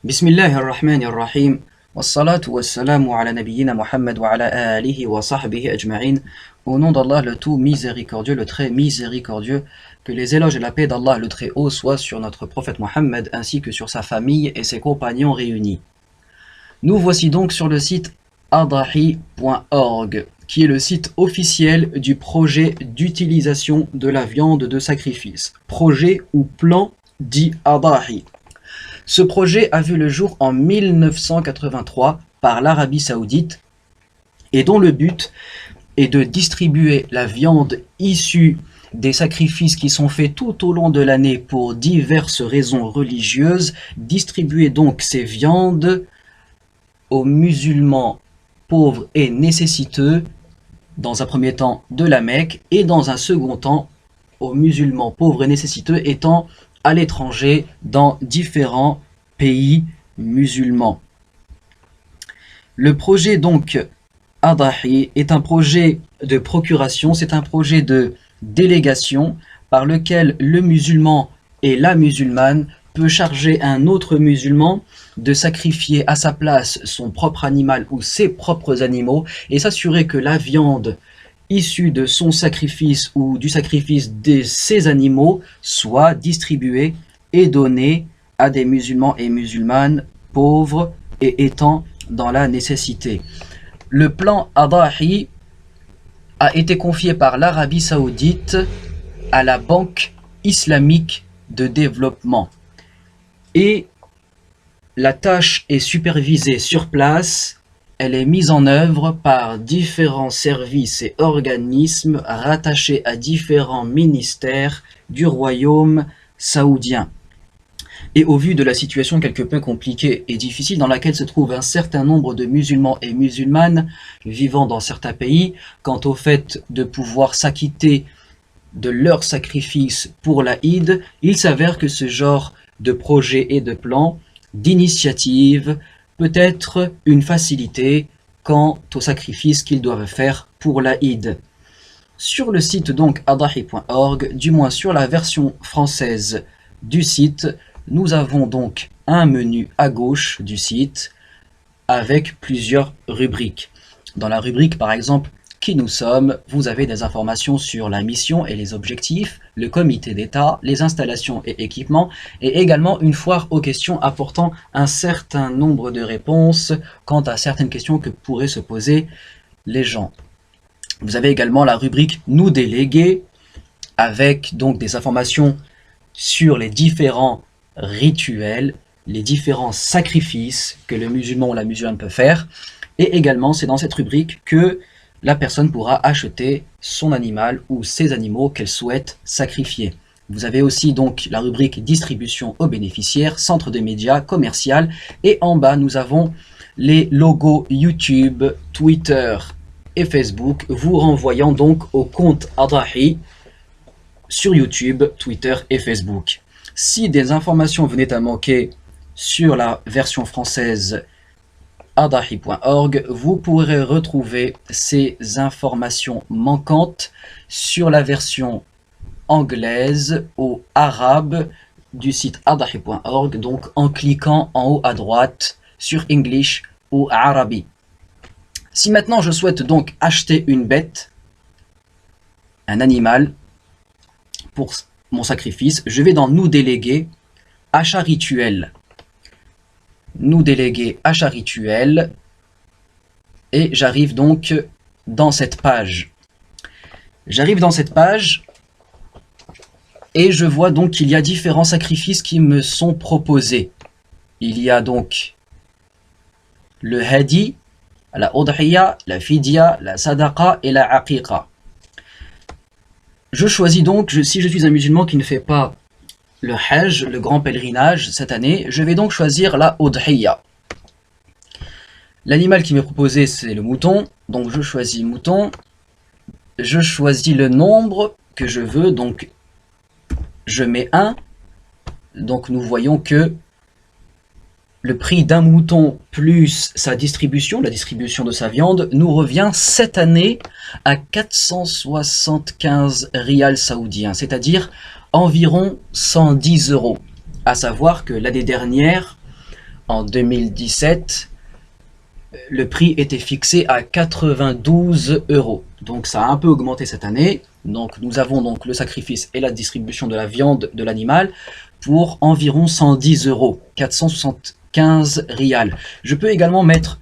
Bismillah ar-Rahman ar-Rahim. Wassalatu wassalamu ala nabiyyina Muhammad wa ala alihi wa sahbihi ajma'in. Au nom d'Allah le tout miséricordieux, le très miséricordieux, que les éloges et la paix d'Allah le très haut soient sur notre prophète Muhammad ainsi que sur sa famille et ses compagnons réunis. Nous voici donc sur le site adahi.org, qui est le site officiel du projet d'utilisation de la viande de sacrifice. Projet ou plan dit Adahi. Ce projet a vu le jour en 1983 par l'Arabie Saoudite et dont le but est de distribuer la viande issue des sacrifices qui sont faits tout au long de l'année pour diverses raisons religieuses, distribuer donc ces viandes aux musulmans pauvres et nécessiteux, dans un premier temps de la Mecque, et dans un second temps aux musulmans pauvres et nécessiteux étant à l'étranger dans différents pays musulmans. Le projet donc Adahi est un projet de procuration, c'est un projet de délégation par lequel le musulman et la musulmane peut charger un autre musulman de sacrifier à sa place son propre animal ou ses propres animaux et s'assurer que la viande issue de son sacrifice ou du sacrifice de ses animaux soit distribuée et donnée à des musulmans et musulmanes pauvres et étant dans la nécessité. Le plan Adahi a été confié par l'Arabie Saoudite à la Banque islamique de développement. Et la tâche est supervisée sur place, elle est mise en œuvre par différents services et organismes rattachés à différents ministères du royaume saoudien. Et au vu de la situation quelque peu compliquée et difficile dans laquelle se trouve un certain nombre de musulmans et musulmanes vivant dans certains pays, quant au fait de pouvoir s'acquitter de leur sacrifice pour la Eid, il s'avère que ce genre de projet et de plan, d'initiative, peut être une facilité quant au sacrifice qu'ils doivent faire pour la Eid. Sur le site donc adahi.org, du moins sur la version française du site, nous avons donc un menu à gauche du site avec plusieurs rubriques. Dans la rubrique par exemple qui nous sommes, vous avez des informations sur la mission et les objectifs, le comité d'État, les installations et équipements, et également une foire aux questions apportant un certain nombre de réponses quant à certaines questions que pourraient se poser les gens. Vous avez également la rubrique Nous délégués, avec donc des informations sur les différents rituels, les différents sacrifices que le musulman ou la musulmane peut faire, et également c'est dans cette rubrique que la personne pourra acheter son animal ou ses animaux qu'elle souhaite sacrifier. Vous avez aussi donc la rubrique distribution aux bénéficiaires, centre de médias, commercial, et en bas nous avons les logos YouTube, Twitter et Facebook, vous renvoyant donc au compte Adahi sur YouTube, Twitter et Facebook. Si des informations venaient à manquer sur la version française adahi.org, vous pourrez retrouver ces informations manquantes sur la version anglaise ou arabe du site adahi.org, donc en cliquant en haut à droite sur English ou Arabi. Si maintenant je souhaite donc acheter une bête, un animal, pour mon sacrifice, je vais dans Nous déléguer, achat rituel. Nous déléguer achat rituel et j'arrive donc dans cette page. J'arrive dans cette page et je vois donc qu'il y a différents sacrifices qui me sont proposés. Il y a donc le hadi, la udhiya, la fidya, la sadaqa et la aqiqa. Je choisis donc, si je suis un musulman qui ne fait pas le Hajj, le grand pèlerinage, cette année, je vais donc choisir la udhiya. L'animal qui m'est proposé, c'est le mouton, donc je choisis mouton. Je choisis le nombre que je veux, donc je mets 1. Donc nous voyons que le prix d'un mouton plus sa distribution, la distribution de sa viande, nous revient cette année à 475 rials saoudiens, c'est-à-dire environ 110 €. À savoir que l'année dernière, En 2017, le prix était fixé à 92 euros. Donc ça a un peu augmenté cette année. Donc nous avons donc le sacrifice et la distribution de la viande de l'animal pour environ 110 euros, 475 rials. Je peux également mettre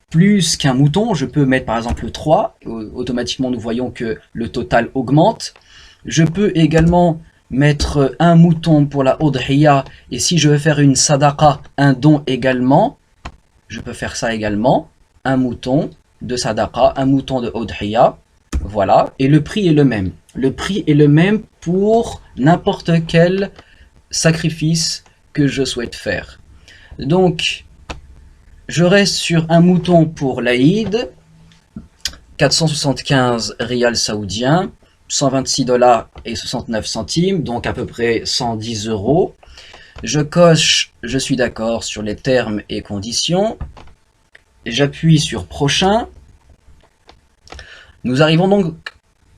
plus qu'un mouton, je peux mettre par exemple 3, automatiquement nous voyons que le total augmente. Je peux également mettre un mouton pour la udhiya, et si je veux faire une sadaqa, un don également, je peux faire ça également, un mouton de sadaqa, un mouton de udhiya, voilà, et le prix est le même. Le prix est le même pour n'importe quel sacrifice que je souhaite faire. Donc, je reste sur un mouton pour l'Aïd, 475 rials saoudiens, 126 $ et 69 centimes, donc à peu près 110 euros. Je coche, je suis d'accord sur les termes et conditions. J'appuie sur prochain. Nous arrivons donc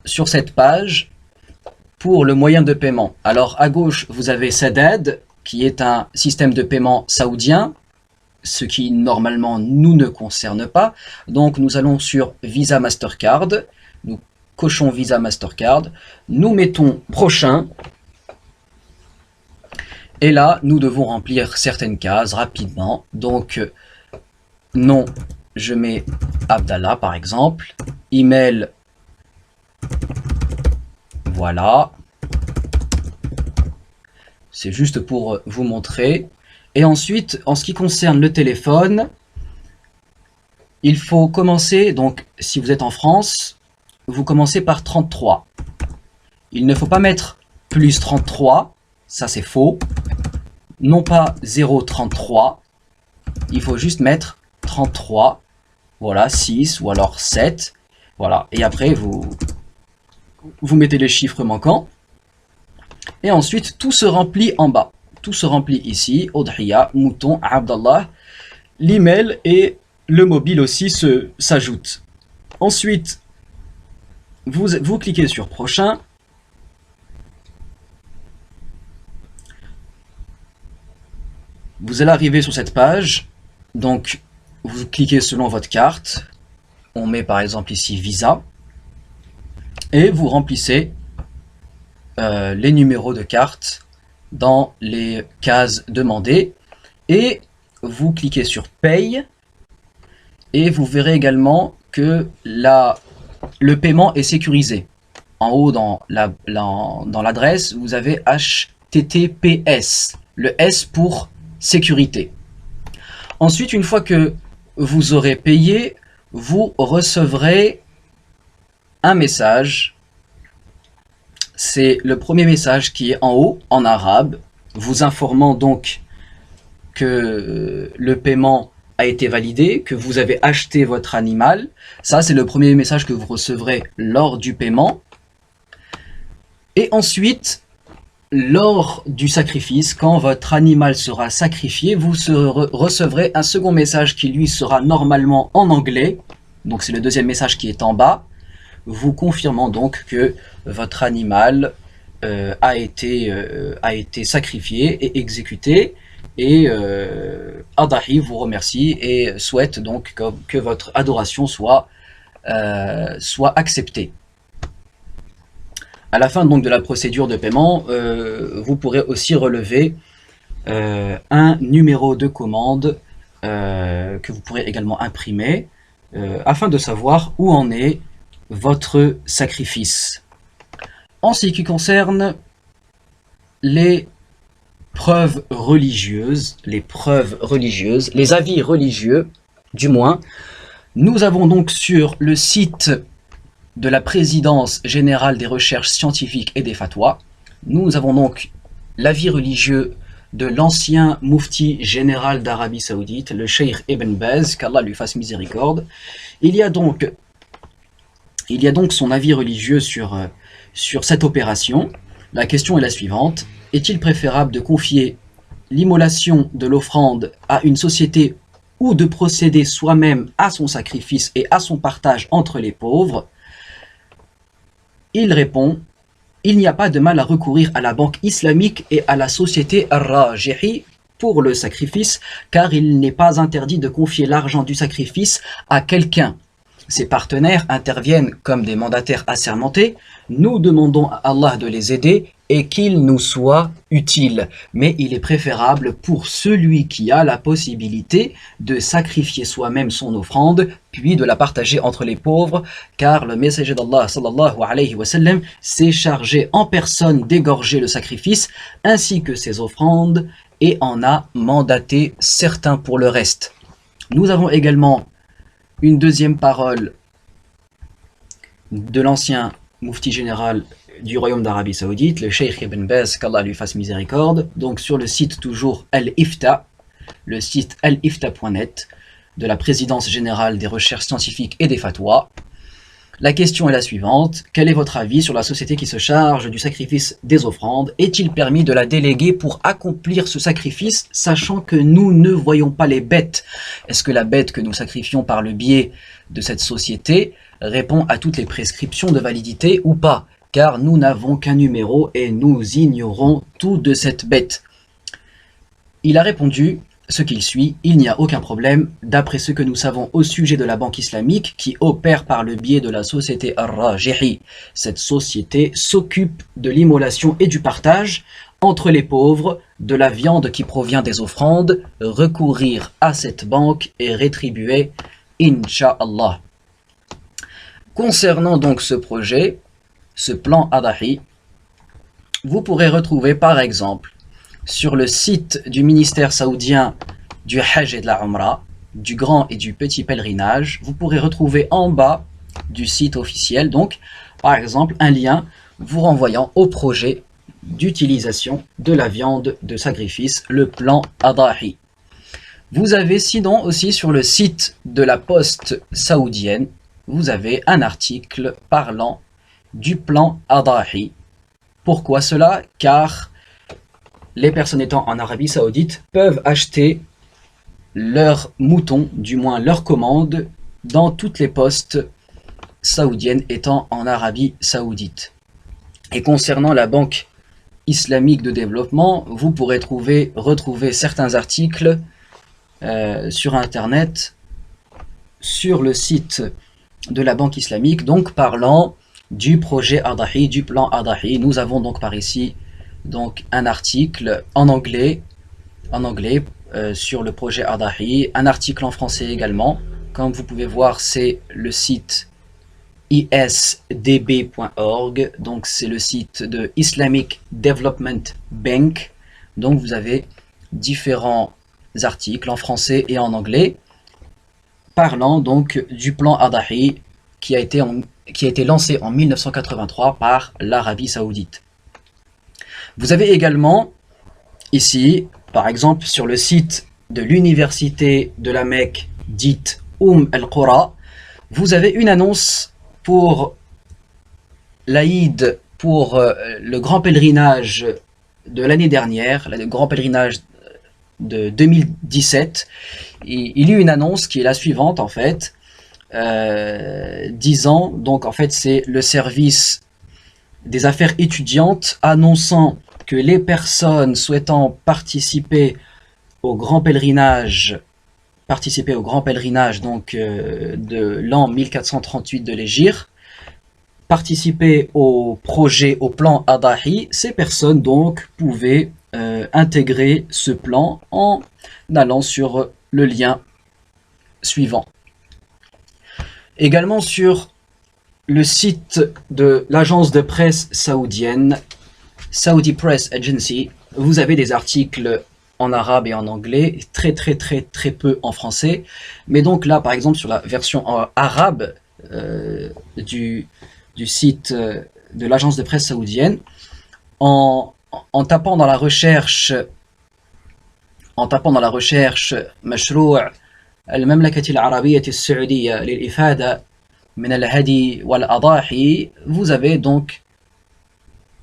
sur cette page pour le moyen de paiement. Alors à gauche, vous avez Sadad, qui est un système de paiement saoudien, ce qui normalement nous ne concerne pas. Donc nous allons sur Visa Mastercard, nous cochons Visa Mastercard, nous mettons prochain, et là nous devons remplir certaines cases rapidement. Donc nom, je mets Abdallah par exemple, email, voilà, c'est juste pour vous montrer. Et ensuite, en ce qui concerne le téléphone, il faut commencer, donc si vous êtes en France, vous commencez par 33. Il ne faut pas mettre plus 33, ça c'est faux. Non pas 0,33, il faut juste mettre 33, voilà, 6 ou alors 7, voilà. Et après, vous mettez les chiffres manquants. Et ensuite, tout se remplit en bas. Tout se remplit ici, Udhiya, mouton, Abdallah, l'email et le mobile aussi s'ajoute. Ensuite, vous cliquez sur prochain. Vous allez arriver sur cette page. Donc, vous cliquez selon votre carte. On met par exemple ici Visa. Et vous remplissez les numéros de carte dans les cases demandées, et vous cliquez sur Paye, et vous verrez également que le paiement est sécurisé. En haut dans l'adresse, vous avez HTTPS, le S pour sécurité. Ensuite, une fois que vous aurez payé, vous recevrez un message. C'est le premier message qui est en haut, en arabe, vous informant donc que le paiement a été validé, que vous avez acheté votre animal. Ça, c'est le premier message que vous recevrez lors du paiement. Et ensuite, lors du sacrifice, quand votre animal sera sacrifié, vous recevrez un second message qui, lui, sera normalement en anglais. Donc, c'est le deuxième message qui est en bas, vous confirmant donc que votre animal a été sacrifié et exécuté, et Adahi vous remercie et souhaite donc que votre adoration soit acceptée. À la fin donc de la procédure de paiement, vous pourrez aussi relever un numéro de commande que vous pourrez également imprimer afin de savoir où en est votre sacrifice. En ce qui concerne les preuves religieuses, les avis religieux, du moins, nous avons donc sur le site de la Présidence générale des recherches scientifiques et des fatwas, nous avons donc l'avis religieux de l'ancien moufti général d'Arabie Saoudite, le Cheikh Ibn Baz, qu'Allah lui fasse miséricorde. Il y a donc son avis religieux sur cette opération. La question est la suivante: est-il préférable de confier l'immolation de l'offrande à une société ou de procéder soi-même à son sacrifice et à son partage entre les pauvres? Il répond: il n'y a pas de mal à recourir à la banque islamique et à la société Ar-Rajihi pour le sacrifice, car il n'est pas interdit de confier l'argent du sacrifice à quelqu'un. Ses partenaires interviennent comme des mandataires assermentés. Nous demandons à Allah de les aider et qu'il nous soit utile. Mais il est préférable pour celui qui a la possibilité de sacrifier soi-même son offrande, puis de la partager entre les pauvres, car le messager d'Allah sallallahu alayhi wa sallam s'est chargé en personne d'égorger le sacrifice, ainsi que ses offrandes, et en a mandaté certains pour le reste. Nous avons également une deuxième parole de l'ancien Mufti général du Royaume d'Arabie Saoudite, le Cheikh Ibn Baz, qu'Allah lui fasse miséricorde, donc sur le site toujours Al-Ifta, le site alifta.net de la Présidence générale des recherches scientifiques et des fatwas. La question est la suivante: quel est votre avis sur la société qui se charge du sacrifice des offrandes? Est-il permis de la déléguer pour accomplir ce sacrifice, sachant que nous ne voyons pas les bêtes? Est-ce que la bête que nous sacrifions par le biais de cette société répond à toutes les prescriptions de validité ou pas? Car nous n'avons qu'un numéro et nous ignorons tout de cette bête. Il a répondu ce qu'il suit: il n'y a aucun problème, d'après ce que nous savons au sujet de la banque islamique qui opère par le biais de la société Ar-Rajihi. Cette société s'occupe de l'immolation et du partage entre les pauvres de la viande qui provient des offrandes. Recourir à cette banque est rétribué, Inch'Allah. Concernant donc ce projet, ce plan Adahi, vous pourrez retrouver par exemple sur le site du ministère saoudien du Hajj et de la Umrah, du grand et du petit pèlerinage, vous pourrez retrouver en bas du site officiel, donc par exemple un lien vous renvoyant au projet d'utilisation de la viande de sacrifice, le plan Adahi. Vous avez sinon aussi sur le site de la Poste saoudienne, vous avez un article parlant du plan Adahi. Pourquoi cela? Car les personnes étant en Arabie Saoudite peuvent acheter leurs moutons, du moins leurs commandes, dans toutes les postes saoudiennes étant en Arabie Saoudite. Et concernant la Banque islamique de développement, vous pourrez retrouver certains articles sur Internet, sur le site de la Banque islamique, donc parlant du projet Adahi, du plan Adahi. Nous avons donc par ici donc un article en anglais sur le projet Adahi, un article en français également. Comme vous pouvez voir, c'est le site isdb.org, donc c'est le site de Islamic Development Bank. Donc vous avez différents articles en français et en anglais parlant donc du plan Adahi qui a été lancé en 1983 par l'Arabie Saoudite. Vous avez également ici, par exemple, sur le site de l'université de la Mecque, dite al-Qura, vous avez une annonce pour l'Aïd, pour le grand pèlerinage de l'année dernière, le grand pèlerinage de 2017. Il y a eu une annonce qui est la suivante en fait, disant, donc en fait c'est le service des affaires étudiantes annonçant que les personnes souhaitant participer au grand pèlerinage donc de l'an 1438 de l'Hégire, participer au projet, au plan Adahi, ces personnes donc pouvaient intégrer ce plan en allant sur le lien suivant. Également sur le site de l'agence de presse saoudienne, Saudi Press Agency, vous avez des articles en arabe et en anglais, très peu en français. Mais donc là, par exemple, sur la version arabe du site de l'agence de presse saoudienne, en tapant dans la recherche مشروع المملكة العربية السعودية للإفادة من الهدي والأضاحي, vous avez donc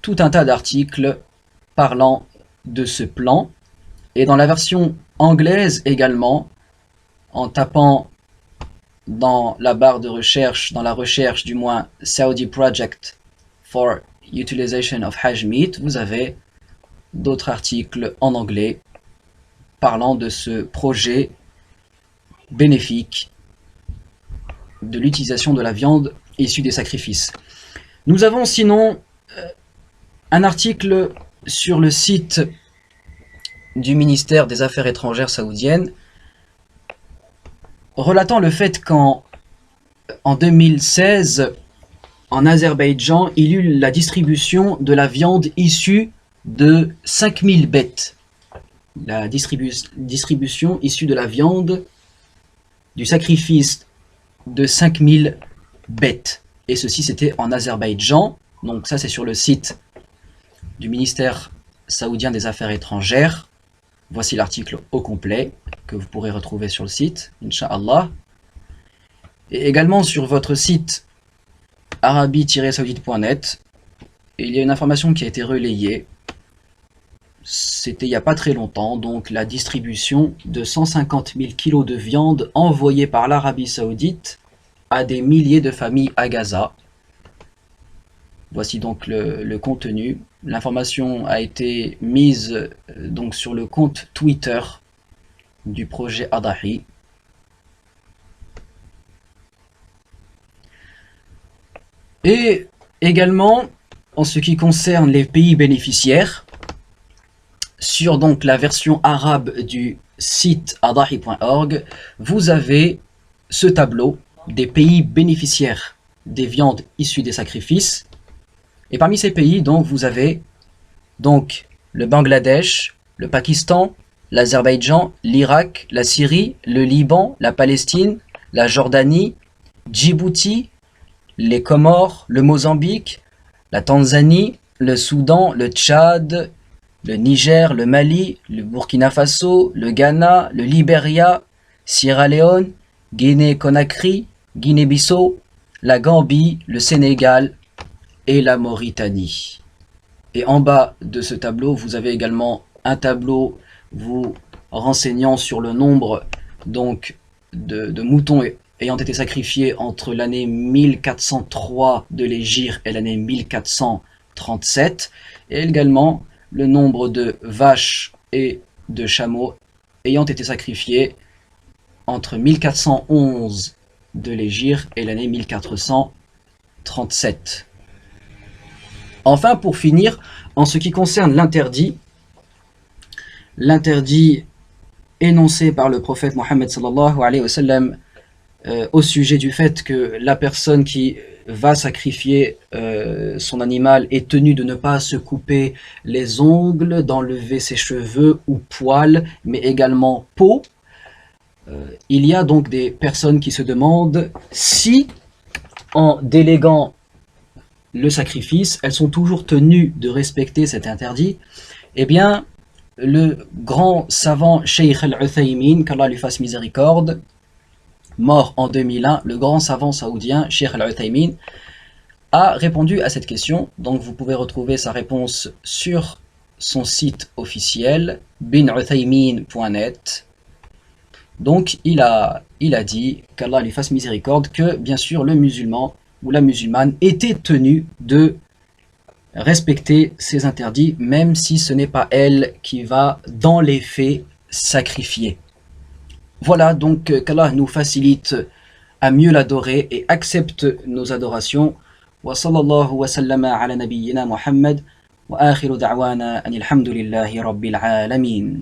tout un tas d'articles parlant de ce plan. Et dans la version anglaise également, en tapant dans la barre de recherche, dans la recherche du moins Saudi Project for Utilization of Hajj Meat, vous avez d'autres articles en anglais parlant de ce projet bénéfique de l'utilisation de la viande issue des sacrifices. Nous avons sinon un article sur le site du ministère des Affaires étrangères saoudienne relatant le fait qu'en 2016, en Azerbaïdjan, il y eut la distribution de la viande issue de 5000 bêtes. La distribution issue de la viande du sacrifice de 5000 bêtes. Et ceci, c'était en Azerbaïdjan. Donc ça, c'est sur le site du ministère saoudien des Affaires étrangères. Voici l'article au complet que vous pourrez retrouver sur le site, Inch'Allah. Et également sur votre site arabie-saoudite.net, il y a une information qui a été relayée. C'était il n'y a pas très longtemps, donc la distribution de 150 000 kilos de viande envoyée par l'Arabie Saoudite à des milliers de familles à Gaza. Voici donc le contenu. L'information a été mise donc sur le compte Twitter du projet Adahi. Et également, en ce qui concerne les pays bénéficiaires, sur donc la version arabe du site adahi.org, vous avez ce tableau des pays bénéficiaires des viandes issues des sacrifices. Et parmi ces pays, donc, vous avez donc le Bangladesh, le Pakistan, l'Azerbaïdjan, l'Irak, la Syrie, le Liban, la Palestine, la Jordanie, Djibouti, les Comores, le Mozambique, la Tanzanie, le Soudan, le Tchad, le Niger, le Mali, le Burkina Faso, le Ghana, le Libéria, Sierra Leone, Guinée-Conakry, Guinée-Bissau, la Gambie, le Sénégal et la Mauritanie. Et en bas de ce tableau, vous avez également un tableau vous renseignant sur le nombre donc de moutons ayant été sacrifiés entre l'année 1403 de l'Hégire et l'année 1437, et également le nombre de vaches et de chameaux ayant été sacrifiés entre 1411 de l'Hégire et l'année 1437. Enfin, pour finir, en ce qui concerne l'interdit énoncé par le prophète Mohammed sallallahu alayhi wa sallam au sujet du fait que la personne qui va sacrifier son animal est tenue de ne pas se couper les ongles, d'enlever ses cheveux ou poils, mais également peau. Il y a donc des personnes qui se demandent si, en déléguant le sacrifice, elles sont toujours tenues de respecter cet interdit. Eh bien, le grand savant Cheikh Al-Uthaymin, qu'Allah lui fasse miséricorde, mort en 2001, le grand savant saoudien Cheikh Al-Uthaymin a répondu à cette question. Donc vous pouvez retrouver sa réponse sur son site officiel binuthaymin.net. Donc il a dit, qu'Allah lui fasse miséricorde, que bien sûr le musulman ou la musulmane était tenue de respecter ses interdits, même si ce n'est pas elle qui va dans les faits sacrifier. Voilà, donc qu'Allah nous facilite à mieux l'adorer et accepte nos adorations. Wa sallallahu wa sallama ala nabiyyina Muhammad wa akhiru da'wana anil hamdulillahi rabbil alamin.